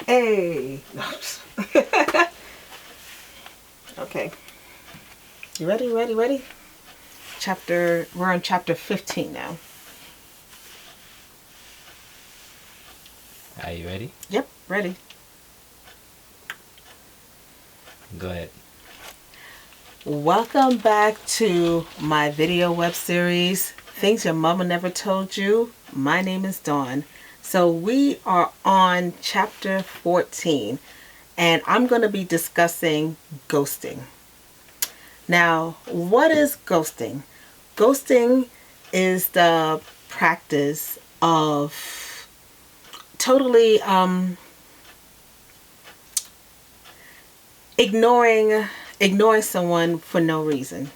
Hey. Okay. You ready? Ready? We're on chapter 15 now. Are you ready? Yep, ready. Go ahead. Welcome back to my video web series, Things Your Mama Never Told You. My name is Dawn. So we are on chapter 14, and I'm going to be discussing ghosting. Now, what is ghosting? Ghosting is the practice of totally ignoring someone for no reason,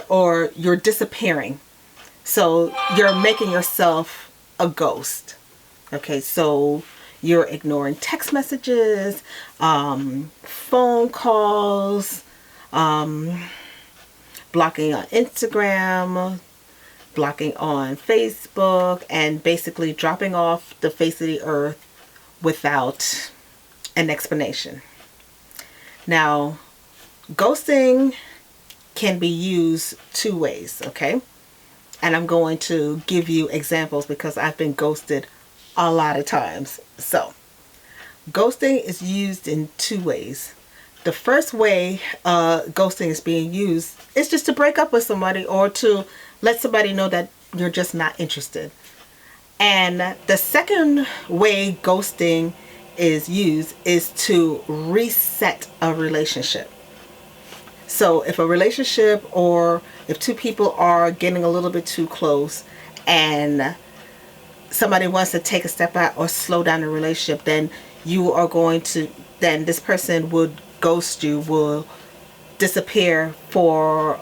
or you're disappearing. So you're making yourself a ghost. Okay, so you're ignoring text messages, phone calls, blocking on Instagram, blocking on Facebook, and basically dropping off the face of the earth without an explanation. Now, ghosting can be used two ways, okay? And I'm going to give you examples because I've been ghosted a lot of times. So, ghosting is used in two ways. The first way ghosting is being used is just to break up with somebody or to let somebody know that you're just not interested. And the second way ghosting is used is to reset a relationship. So if a relationship or if two people are getting a little bit too close and somebody wants to take a step out or slow down the relationship, then this person would ghost you, will disappear for a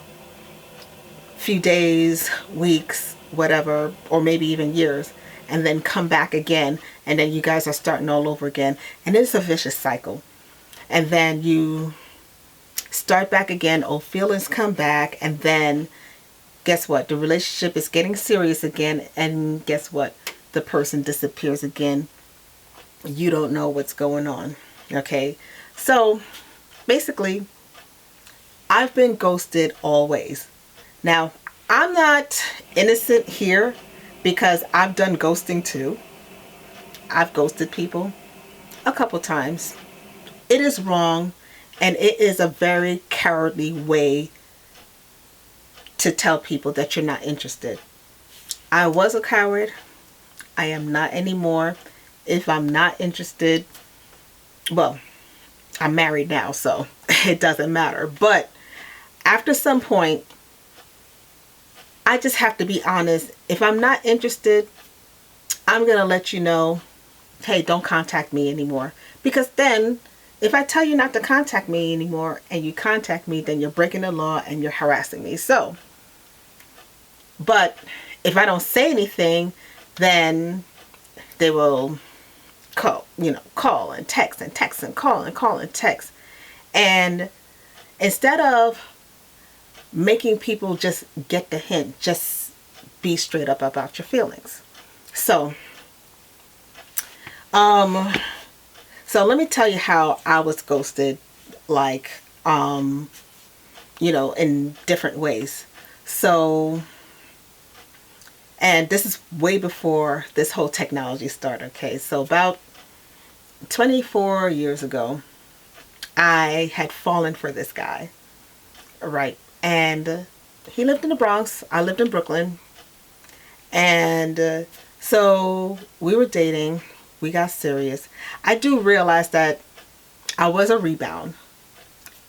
few days, weeks, whatever, or maybe even years, and then come back again, and then you guys are starting all over again, and it's a vicious cycle. And then you start back again, old feelings come back, and then guess what? The relationship is getting serious again, and guess what? The person disappears again. You don't know what's going on. Okay? So, basically, I've been ghosted always. Now, I'm not innocent here because I've done ghosting too. I've ghosted people a couple times. It is wrong, and it is a very cowardly way to tell people that you're not interested. I was a coward. I am not anymore. If I'm not interested, well, I'm married now, so it doesn't matter. But after some point, I just have to be honest. If I'm not interested, I'm going to let you know, hey, don't contact me anymore. Because then, if I tell you not to contact me anymore and you contact me, then you're breaking the law and you're harassing me. So, but if I don't say anything, then they will call and text and text and call and text. And instead of making people just get the hint, just be straight up about your feelings. So let me tell you how I was ghosted, in different ways. So, and this is way before this whole technology started, okay? So about 24 years ago, I had fallen for this guy, right? And he lived in the Bronx. I lived in Brooklyn. And so we were dating. We got serious. I do realize that I was a rebound.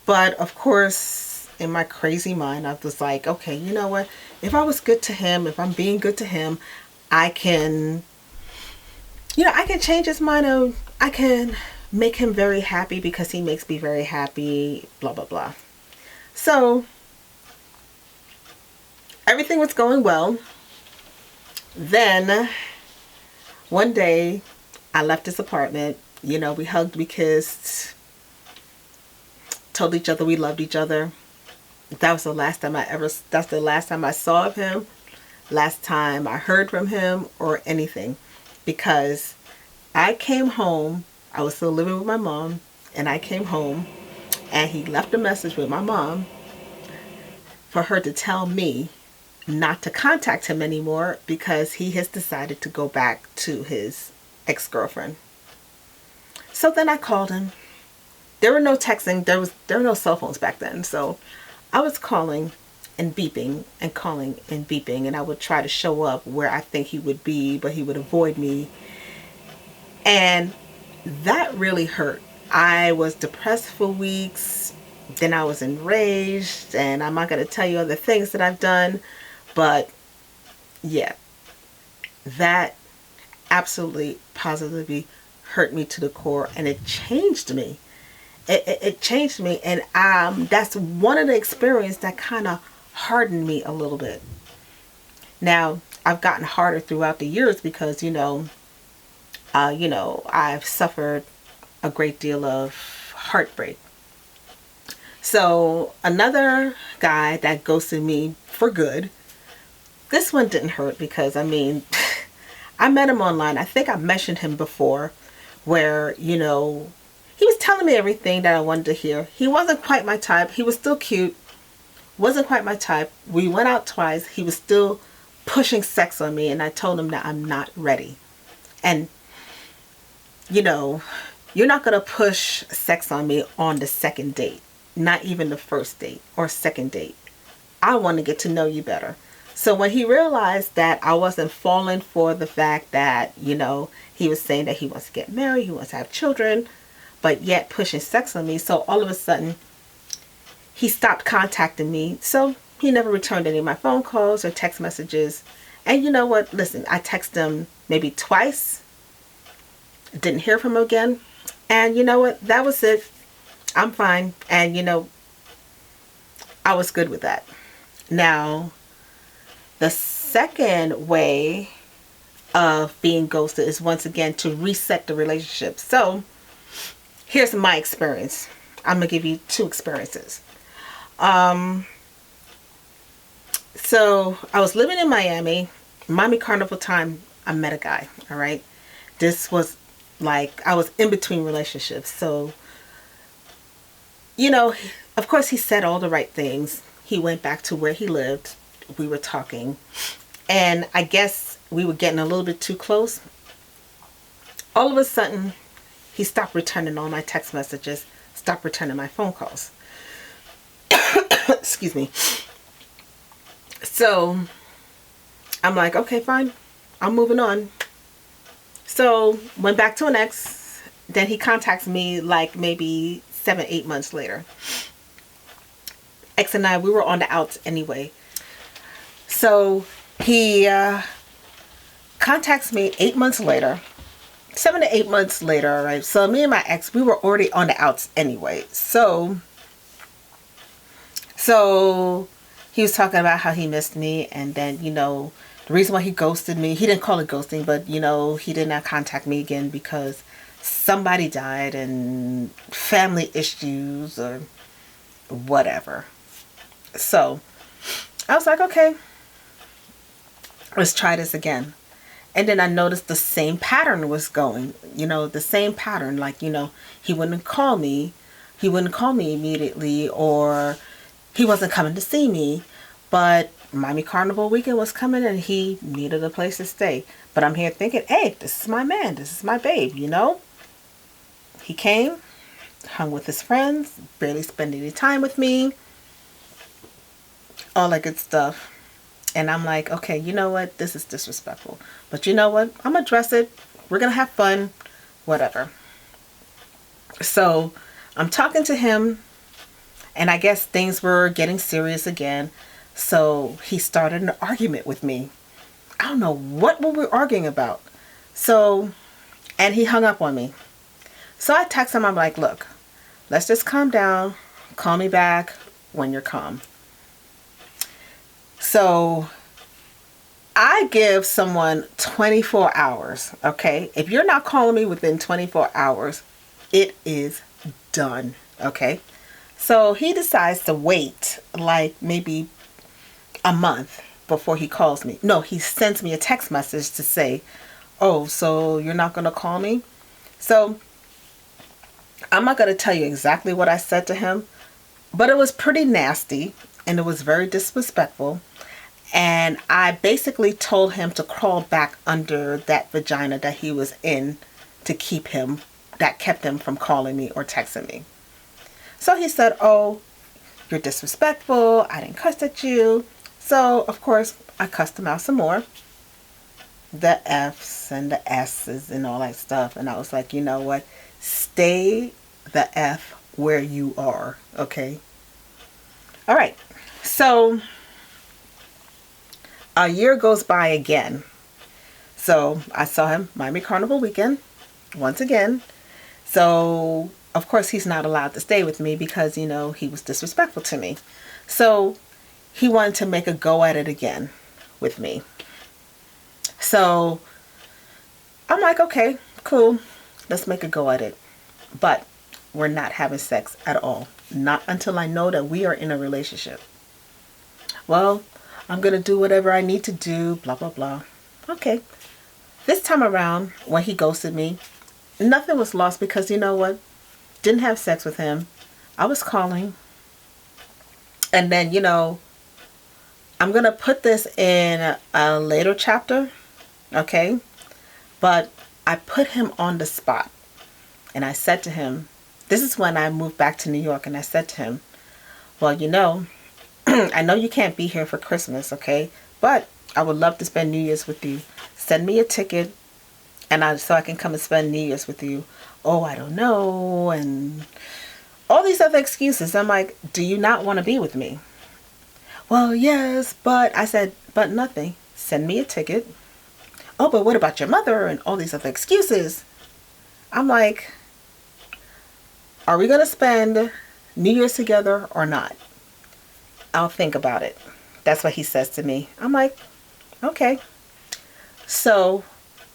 But of course, in my crazy mind, I was like, okay, you know what? If I was good to him, if I'm being good to him, I can change his mind. I can make him very happy because he makes me very happy, blah, blah, blah. So everything was going well. Then one day I left his apartment. We hugged, we kissed, told each other we loved each other. That's the last time I saw of him, last time I heard from him or anything, because I came home I was still living with my mom, and I came home, and he left a message with my mom for her to tell me not to contact him anymore because he has decided to go back to his ex-girlfriend. So then I called him. There were no texting. There were no cell phones back then. So I was calling and beeping and calling and beeping, and I would try to show up where I think he would be, but he would avoid me. And that really hurt. I was depressed for weeks. Then I was enraged, and I'm not going to tell you other things that I've done, but yeah, that absolutely positively hurt me to the core, and it changed me. It changed me, and that's one of the experiences that kind of hardened me a little bit. Now I've gotten harder throughout the years because I've suffered a great deal of heartbreak. So another guy that ghosted me for good. This one didn't hurt because I met him online. I think I mentioned him before, where he was telling me everything that I wanted to hear. He wasn't quite my type. He was still cute. Wasn't quite my type. We went out twice. He was still pushing sex on me, and I told him that I'm not ready. And you're not going to push sex on me on the second date. Not even the first date or second date. I want to get to know you better. So when he realized that I wasn't falling for the fact that, he was saying that he wants to get married, he wants to have children, but yet pushing sex on me. So all of a sudden, he stopped contacting me. So he never returned any of my phone calls or text messages. And you know what? Listen, I texted him maybe twice. Didn't hear from him again. And you know what? That was it. I'm fine. And I was good with that. Now, the second way of being ghosted is once again to reset the relationship. So here's my experience. I'm going to give you two experiences. So I was living in Miami Carnival time. I met a guy. All right. This was like, I was in between relationships. So, of course he said all the right things. He went back to where he lived. We were talking, and I guess we were getting a little bit too close. All of a sudden, he stopped returning all my text messages, stopped returning my phone calls. Excuse me. So I'm like, okay, fine. I'm moving on. So went back to an ex. Then he contacts me like maybe 7-8 months later. Ex and I, we were on the outs anyway. So he contacts me 8 months later, 7 to 8 months later, right? So me and my ex, we were already on the outs anyway. So he was talking about how he missed me, and then, the reason why he ghosted me, he didn't call it ghosting, but, he did not contact me again because somebody died and family issues or whatever. So I was like, okay, let's try this again. And then I noticed the same pattern was going, the same pattern. Like, he wouldn't call me. He wouldn't call me immediately, or he wasn't coming to see me. But Miami Carnival weekend was coming and he needed a place to stay. But I'm here thinking, hey, this is my man. This is my babe, He came, hung with his friends, barely spent any time with me. All that good stuff. And I'm like, okay, you know what? This is disrespectful. But you know what? I'm going to address it. We're going to have fun. Whatever. So I'm talking to him, and I guess things were getting serious again. So he started an argument with me. I don't know what we were arguing about. So, and he hung up on me. So I text him. I'm like, look, let's just calm down. Call me back when you're calm. So I give someone 24 hours, okay? If you're not calling me within 24 hours, it is done, okay? So he decides to wait like maybe a month before he calls me. No, he sends me a text message to say, oh, so you're not going to call me? So I'm not going to tell you exactly what I said to him, but it was pretty nasty and it was very disrespectful. And I basically told him to crawl back under that vagina that he was in to keep him, that kept him from calling me or texting me. So he said, "Oh, you're disrespectful. I didn't cuss at you." So, of course, I cussed him out some more. The F's and the S's and all that stuff. And I was like, you know what? Stay the F where you are. Okay? All right. So, a year goes by again. So, I saw him Miami Carnival weekend once again. So, of course, he's not allowed to stay with me because, he was disrespectful to me. So, he wanted to make a go at it again with me. So, I'm like, okay, cool. Let's make a go at it. But we're not having sex at all. Not until I know that we are in a relationship. Well, I'm going to do whatever I need to do, blah, blah, blah. Okay. This time around, when he ghosted me, nothing was lost because you know what? Didn't have sex with him. I was calling. And then, I'm going to put this in a later chapter. Okay? But I put him on the spot. And I said to him, this is when I moved back to New York. And I said to him, well, I know you can't be here for Christmas, okay? But I would love to spend New Year's with you. Send me a ticket so I can come and spend New Year's with you. Oh, I don't know. And all these other excuses. I'm like, do you not want to be with me? Well, yes, but I said, but nothing. Send me a ticket. Oh, but what about your mother and all these other excuses? I'm like, are we going to spend New Year's together or not? I'll think about it. That's what he says to me. I'm like, okay. So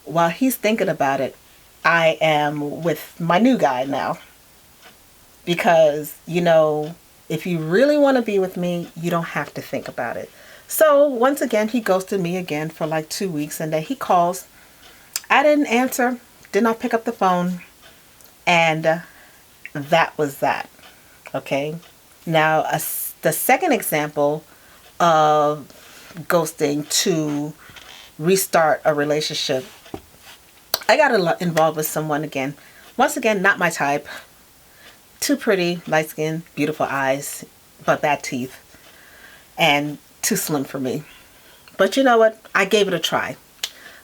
while he's thinking about it, I am with my new guy now. Because, if you really want to be with me, you don't have to think about it. So once again, he ghosted me again for like 2 weeks. And then he calls. I didn't answer. Did not pick up the phone. And that was that. Okay. Now, the second example of ghosting to restart a relationship, I got involved with someone again. Once again, not my type. Too pretty, light skin, beautiful eyes, but bad teeth. And too slim for me. But you know what? I gave it a try.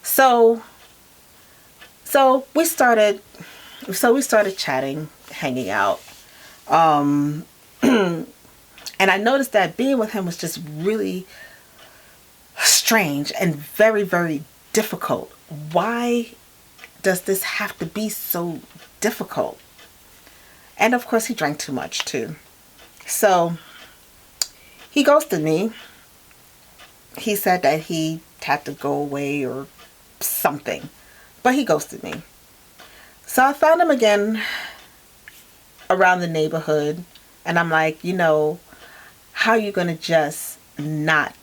So we started chatting, hanging out. And I noticed that being with him was just really strange and very, very difficult. Why does this have to be so difficult? And of course, he drank too much too. So he ghosted me. He said that he had to go away or something. But he ghosted me. So I found him again around the neighborhood. And I'm like, how are you going to just not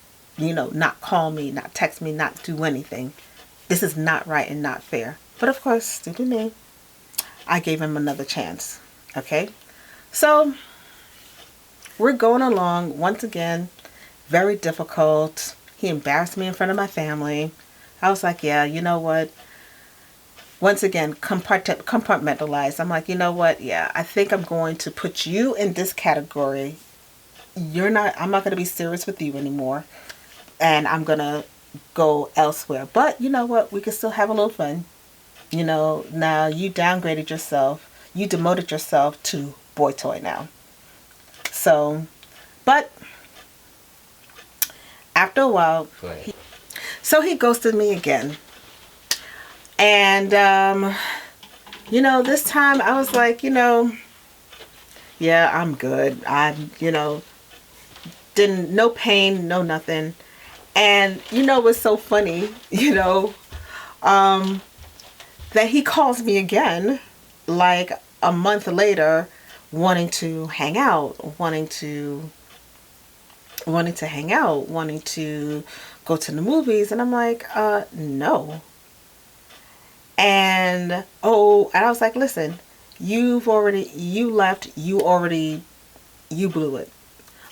call me, not text me, not do anything? This is not right and not fair. But of course, stupid me, I gave him another chance. Okay? So we're going along. Once again, very difficult. He embarrassed me in front of my family. I was like, yeah, you know what? Once again, compartmentalized. I'm like, you know what? Yeah, I think I'm going to put you in this category. I'm not going to be serious with you anymore. And I'm going to go elsewhere. But you know what? We can still have a little fun. Now you downgraded yourself. You demoted yourself to boy toy now. So, but after a while, he ghosted me again. And, this time I was like, yeah, I'm good. No pain, no nothing. And, what's so funny, that he calls me again, like a month later, wanting to hang out, wanting to hang out, wanting to go to the movies. And I'm like, no. And I was like, listen, You left, you blew it.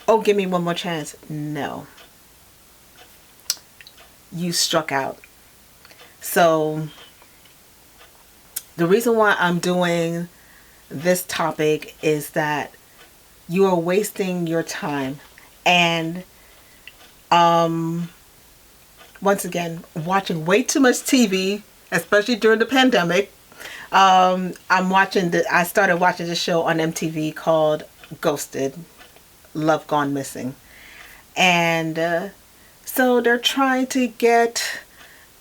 Oh, give me one more chance. No, you struck out. So the reason why I'm doing this topic is that you are wasting your time. And once again, watching way too much TV, especially during the pandemic. I started watching this show on MTV called Ghosted, Love Gone Missing. And so they're trying to get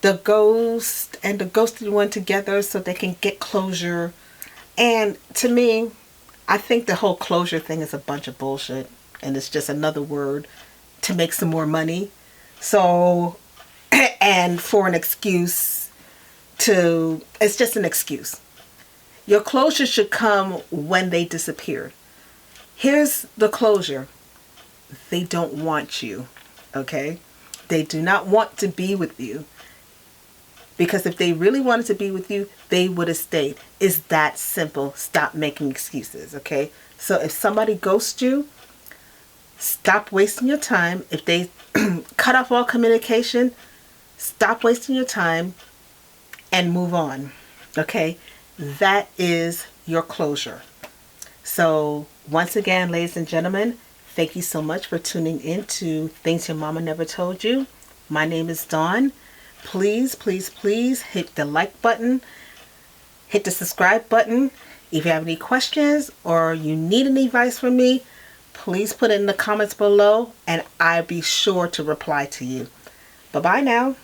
the ghost and the ghosted one together so they can get closure. And to me, I think the whole closure thing is a bunch of bullshit. And it's just another word to make some more money. So, and for an excuse it's just an excuse. Your closure should come when they disappeared. Here's the closure. They don't want you. Okay? They do not want to be with you. Because if they really wanted to be with you, they would have stayed. It's that simple. Stop making excuses. Okay? So if somebody ghosts you, stop wasting your time. If they cut off all communication, stop wasting your time and move on. Okay? That is your closure. So once again, ladies and gentlemen, thank you so much for tuning in to Things Your Mama Never Told You. My name is Dawn. Please, please, please hit the like button. Hit the subscribe button. If you have any questions or you need any advice from me, please put it in the comments below and I'll be sure to reply to you. Bye-bye now.